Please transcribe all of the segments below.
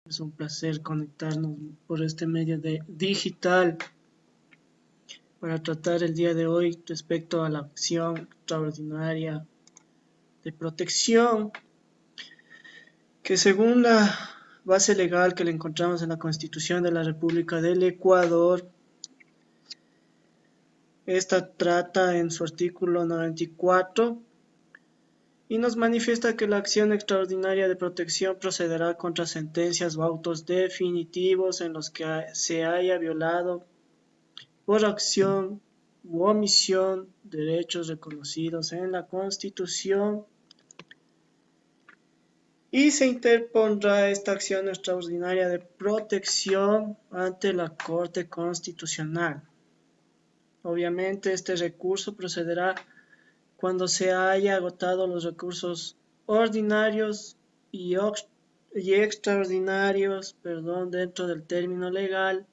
Es un placer conectarnos por este medio digital para tratar el día de hoy respecto a la acción extraordinaria de protección, que según la base legal que le encontramos en la Constitución de la República del Ecuador, esta trata en su artículo 94 y nos manifiesta que la acción extraordinaria de protección procederá contra sentencias o autos definitivos en los que se haya violado por acción u omisión derechos reconocidos en la Constitución, y se interpondrá esta acción extraordinaria de protección ante la Corte Constitucional. Obviamente este recurso procederá cuando se haya agotado los recursos ordinarios y extraordinarios, dentro del término legal,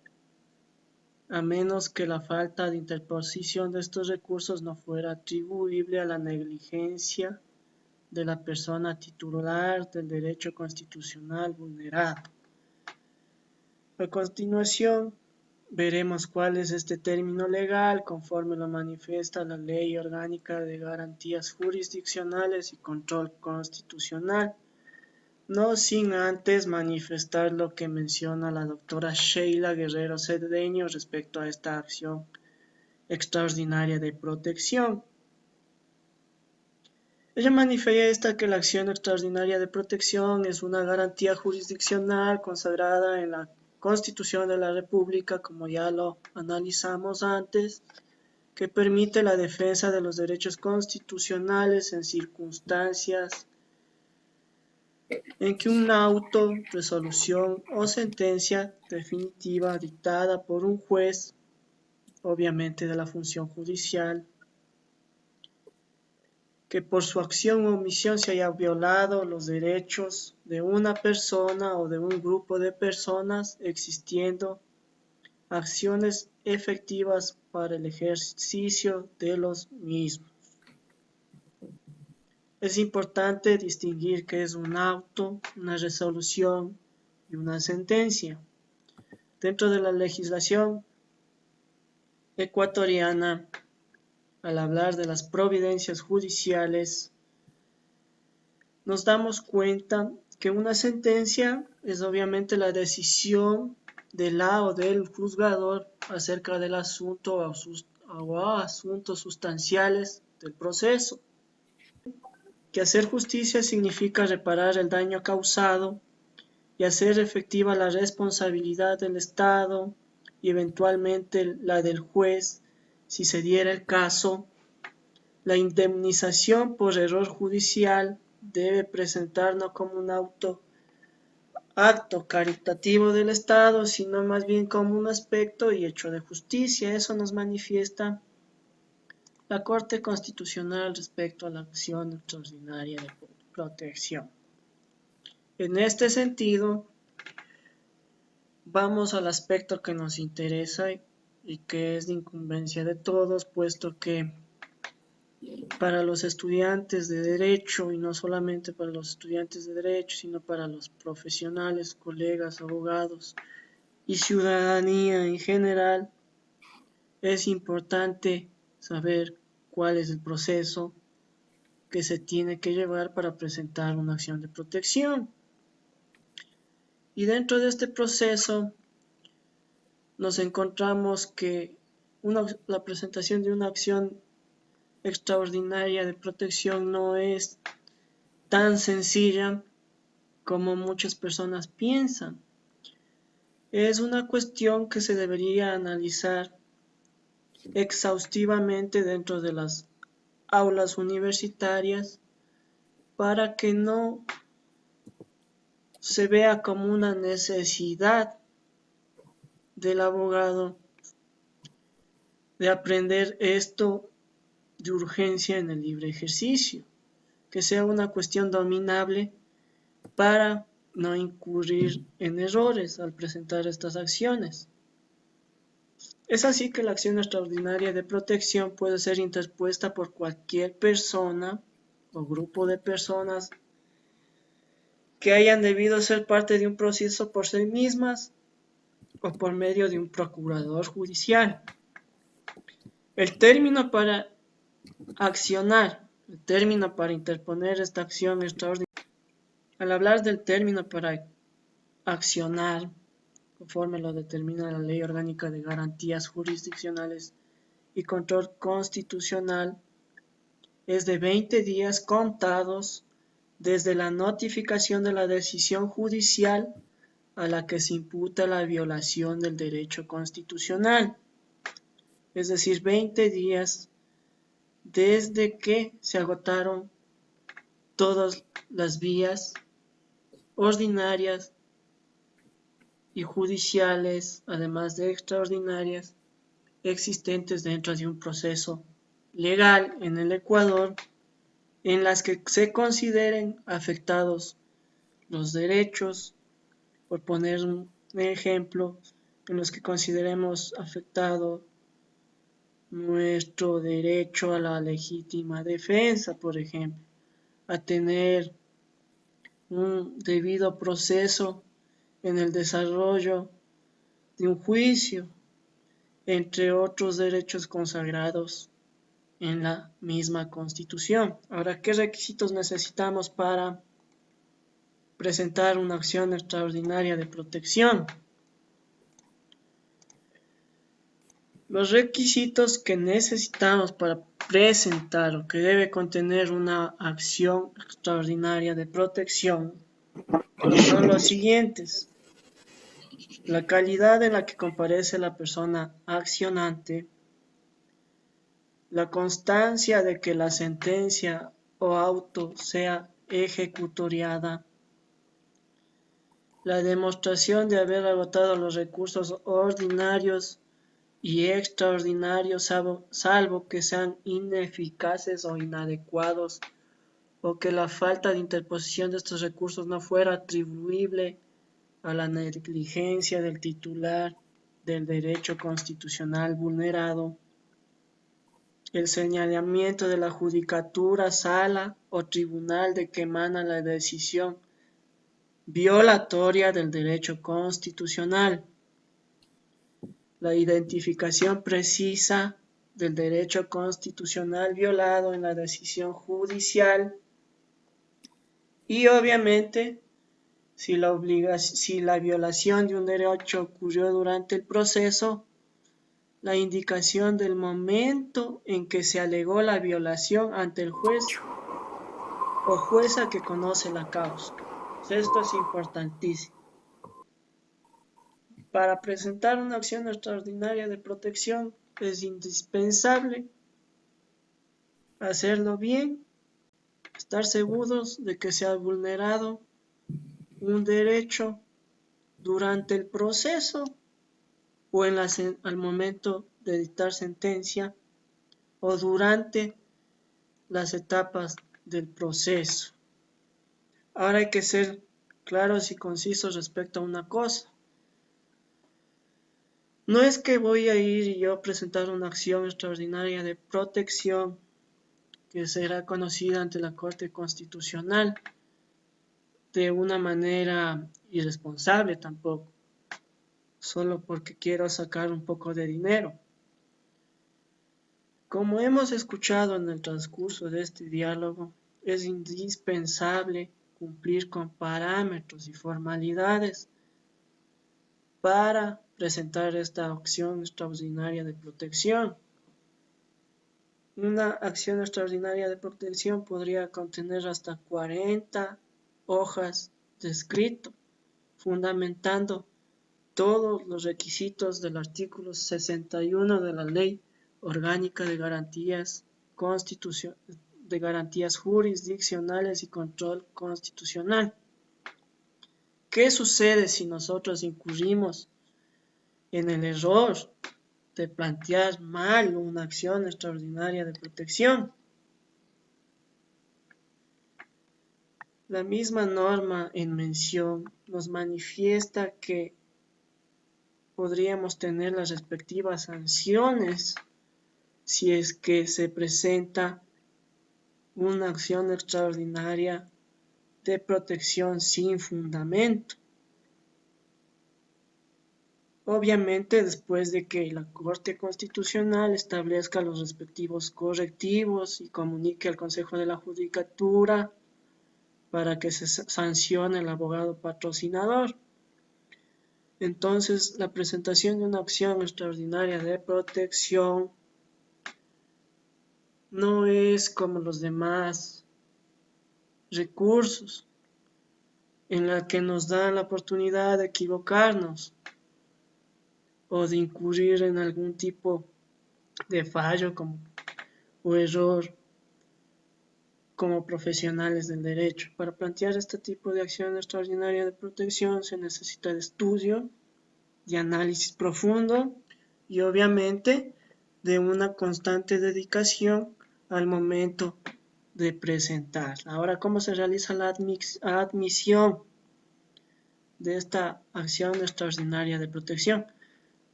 a menos que la falta de interposición de estos recursos no fuera atribuible a la negligencia de la persona titular del derecho constitucional vulnerado. A continuación, veremos cuál es este término legal conforme lo manifiesta la Ley Orgánica de Garantías Jurisdiccionales y Control Constitucional, no sin antes manifestar lo que menciona la doctora Sheila Guerrero Cedeño respecto a esta acción extraordinaria de protección. Ella manifiesta que la acción extraordinaria de protección es una garantía jurisdiccional consagrada en la Constitución de la República, como ya lo analizamos antes, que permite la defensa de los derechos constitucionales en circunstancias en que un auto, resolución o sentencia definitiva dictada por un juez, obviamente de la función judicial, que por su acción o omisión se haya violado los derechos de una persona o de un grupo de personas, existiendo acciones efectivas para el ejercicio de los mismos. Es importante distinguir qué es un auto, una resolución y una sentencia. Dentro de la legislación ecuatoriana, al hablar de las providencias judiciales, nos damos cuenta que una sentencia es obviamente la decisión de la o del juzgador acerca del asunto o asuntos sustanciales del proceso. Que hacer justicia significa reparar el daño causado y hacer efectiva la responsabilidad del Estado y eventualmente la del juez, si se diera el caso. La indemnización por error judicial debe presentar no como un acto caritativo del Estado, sino más bien como un aspecto y hecho de justicia. Eso nos manifiesta la Corte Constitucional respecto a la acción extraordinaria de protección. En este sentido, vamos al aspecto que nos interesa y que es de incumbencia de todos, puesto que para los estudiantes de Derecho, y no solamente para los estudiantes de Derecho, sino para los profesionales, colegas, abogados y ciudadanía en general, es importante saber cuál es el proceso que se tiene que llevar para presentar una acción de protección. Y dentro de este proceso nos encontramos que la presentación de una acción extraordinaria de protección no es tan sencilla como muchas personas piensan. Es una cuestión que se debería analizar exhaustivamente dentro de las aulas universitarias para que no se vea como una necesidad del abogado de aprender esto de urgencia en el libre ejercicio, que sea una cuestión dominable para no incurrir en errores al presentar estas acciones. Es así que la acción extraordinaria de protección puede ser interpuesta por cualquier persona o grupo de personas que hayan debido ser parte de un proceso por sí mismas o por medio de un procurador judicial. El término para accionar, el término para interponer esta acción extraordinaria. Al hablar del término para accionar, conforme lo determina la Ley Orgánica de Garantías Jurisdiccionales y Control Constitucional, es de 20 días contados desde la notificación de la decisión judicial a la que se imputa la violación del derecho constitucional. Es decir, 20 días desde que se agotaron todas las vías ordinarias y judiciales, además de extraordinarias, existentes dentro de un proceso legal en el Ecuador, en las que se consideren afectados los derechos, por poner un ejemplo, en los que consideremos afectado nuestro derecho a la legítima defensa, por ejemplo, a tener un debido proceso en el desarrollo de un juicio, entre otros derechos consagrados en la misma Constitución. Ahora, ¿qué requisitos necesitamos para presentar una acción extraordinaria de protección? Los requisitos que necesitamos para presentar o que debe contener una acción extraordinaria de protección son los siguientes: la calidad en la que comparece la persona accionante, la constancia de que la sentencia o auto sea ejecutoriada, la demostración de haber agotado los recursos ordinarios y extraordinarios, salvo que sean ineficaces o inadecuados, o que la falta de interposición de estos recursos no fuera atribuible a la negligencia del titular del derecho constitucional vulnerado, el señalamiento de la judicatura, sala o tribunal de que emana la decisión violatoria del derecho constitucional, la identificación precisa del derecho constitucional violado en la decisión judicial y, obviamente, si la violación de un derecho ocurrió durante el proceso, la indicación del momento en que se alegó la violación ante el juez o jueza que conoce la causa. Esto es importantísimo. Para presentar una acción extraordinaria de protección es indispensable hacerlo bien, estar seguros de que se ha vulnerado un derecho durante el proceso o al momento de dictar sentencia o durante las etapas del proceso. Ahora hay que ser claros y concisos respecto a una cosa. No es que voy a ir y yo presentar una acción extraordinaria de protección que será conocida ante la Corte Constitucional de una manera irresponsable tampoco, solo porque quiero sacar un poco de dinero. Como hemos escuchado en el transcurso de este diálogo, es indispensable cumplir con parámetros y formalidades para presentar esta acción extraordinaria de protección. Una acción extraordinaria de protección podría contener hasta 40 hojas de escrito, fundamentando todos los requisitos del artículo 61 de la Ley Orgánica de Garantías Jurisdiccionales y Control Constitucional. ¿Qué sucede si nosotros incurrimos en el error de plantear mal una acción extraordinaria de protección? La misma norma en mención nos manifiesta que podríamos tener las respectivas sanciones si es que se presenta una acción extraordinaria de protección sin fundamento. Obviamente, después de que la Corte Constitucional establezca los respectivos correctivos y comunique al Consejo de la Judicatura para que se sancione al abogado patrocinador. Entonces, la presentación de una acción extraordinaria de protección no es como los demás recursos en la que nos dan la oportunidad de equivocarnos o de incurrir en algún tipo de fallo o error como profesionales del derecho. Para plantear este tipo de acción extraordinaria de protección se necesita de estudio, de análisis profundo y obviamente de una constante dedicación al momento de presentar. Ahora, ¿cómo se realiza la admisión de esta acción extraordinaria de protección?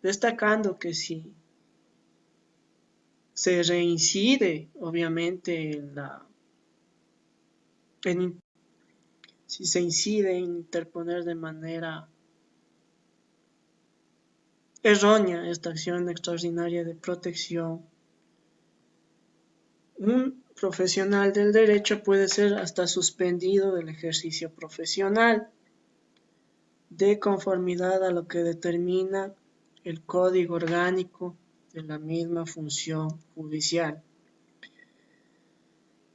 Destacando que si se reincide, obviamente, si se incide en interponer de manera errónea esta acción extraordinaria de protección, un profesional del derecho puede ser hasta suspendido del ejercicio profesional de conformidad a lo que determina el Código Orgánico de la misma función judicial.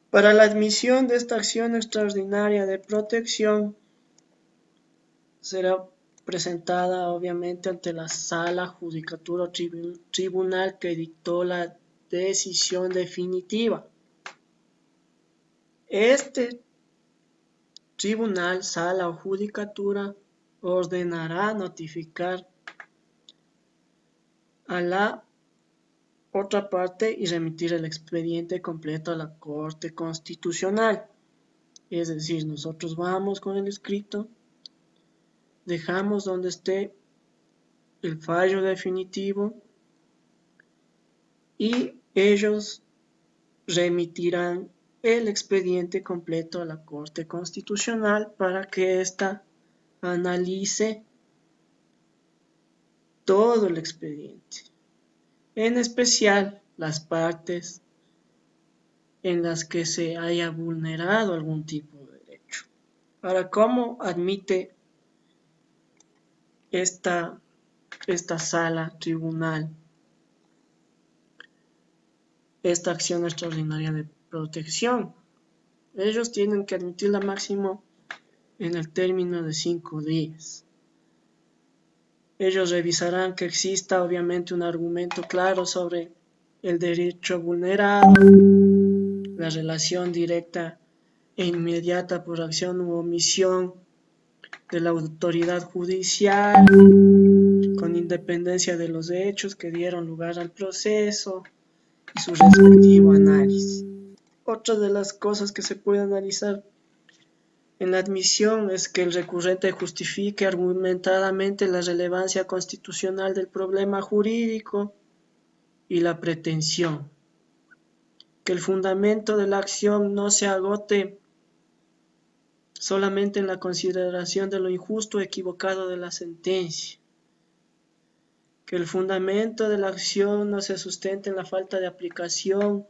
Para la admisión de esta acción extraordinaria de protección será presentada obviamente ante la sala, judicatura o tribunal que dictó la decisión definitiva. Este tribunal, sala o judicatura ordenará notificar a la otra parte y remitir el expediente completo a la Corte Constitucional. Es decir, nosotros vamos con el escrito, dejamos donde esté el fallo definitivo y ellos remitirán el expediente completo a la Corte Constitucional para que ésta analice todo el expediente, en especial las partes en las que se haya vulnerado algún tipo de derecho. Ahora, ¿cómo admite esta sala, tribunal, esta acción extraordinaria de protección? Ellos tienen que admitirla máximo en el término de 5 días. Ellos revisarán que exista obviamente un argumento claro sobre el derecho vulnerado, la relación directa e inmediata por acción u omisión de la autoridad judicial, con independencia de los hechos que dieron lugar al proceso y su respectivo análisis. Otra de las cosas que se puede analizar en la admisión es que el recurrente justifique argumentadamente la relevancia constitucional del problema jurídico y la pretensión, que el fundamento de la acción no se agote solamente en la consideración de lo injusto o equivocado de la sentencia, que el fundamento de la acción no se sustente en la falta de aplicación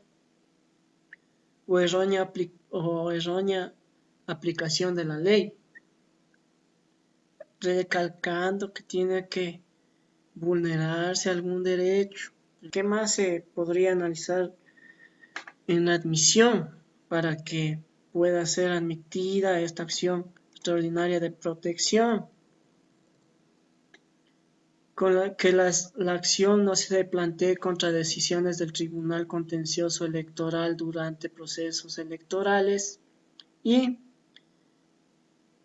o errónea aplicación de la ley, recalcando que tiene que vulnerarse algún derecho. ¿Qué más se podría analizar en la admisión para que pueda ser admitida esta acción extraordinaria de protección? Con que la acción no se plantee contra decisiones del Tribunal Contencioso Electoral durante procesos electorales y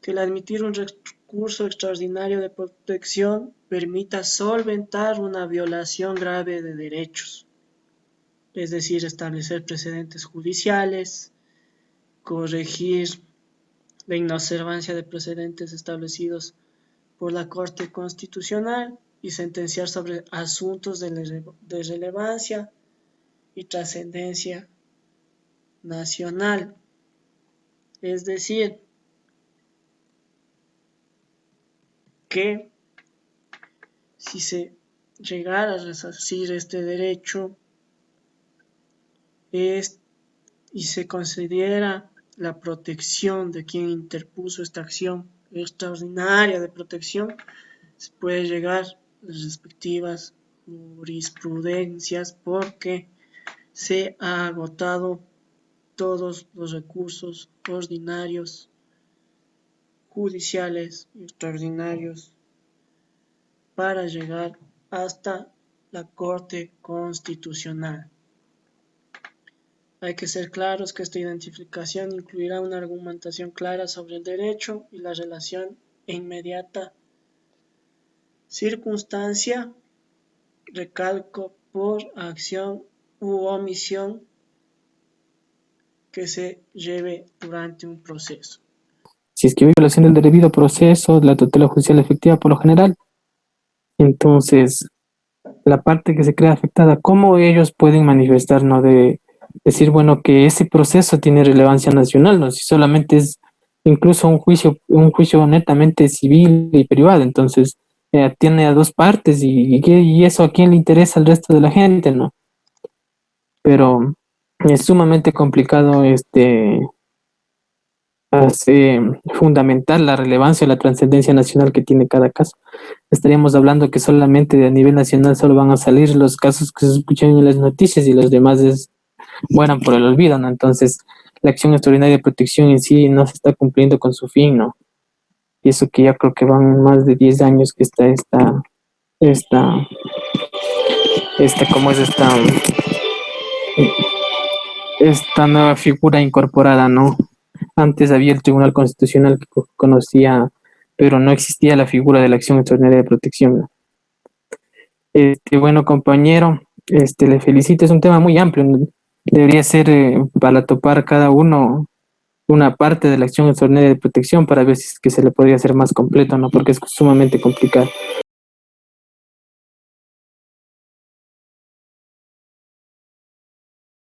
que el admitir un recurso extraordinario de protección permita solventar una violación grave de derechos, es decir, establecer precedentes judiciales, corregir la inobservancia de precedentes establecidos por la Corte Constitucional y sentenciar sobre asuntos de relevancia y trascendencia nacional. Es decir, que si se llegara a resarcir este derecho y se considera la protección de quien interpuso esta acción extraordinaria de protección, se puede llegar a las respectivas jurisprudencias porque se ha agotado todos los recursos ordinarios, judiciales y extraordinarios para llegar hasta la Corte Constitucional. Hay que ser claros que esta identificación incluirá una argumentación clara sobre el derecho y la relación e inmediata circunstancia, recalco, por acción u omisión que se lleve durante un proceso. Si es que hay violación del debido proceso, de la tutela judicial efectiva por lo general, entonces la parte que se crea afectada, ¿cómo ellos pueden manifestar, no? De decir, bueno, que ese proceso tiene relevancia nacional, ¿no? Si solamente es incluso un juicio netamente civil y privado, entonces tiene a dos partes y eso a quién le interesa al resto de la gente, ¿no? Pero es sumamente complicado fundamentar la relevancia y la trascendencia nacional que tiene cada caso. Estaríamos hablando que solamente a nivel nacional solo van a salir los casos que se escuchan en las noticias y los demás mueran por el olvido, ¿no? Entonces, la acción extraordinaria de protección en sí no se está cumpliendo con su fin, ¿no? Y eso que ya creo que van más de 10 años que está ¿cómo es esta nueva figura incorporada, ¿no? Antes había el Tribunal Constitucional que conocía, pero no existía la figura de la acción extraordinaria de protección, ¿no? Bueno, compañero, le felicito, es un tema muy amplio, ¿no? Debería ser para topar cada uno una parte de la acción extraordinaria de protección para ver si es que se le podría hacer más completo, ¿no? Porque es sumamente complicado.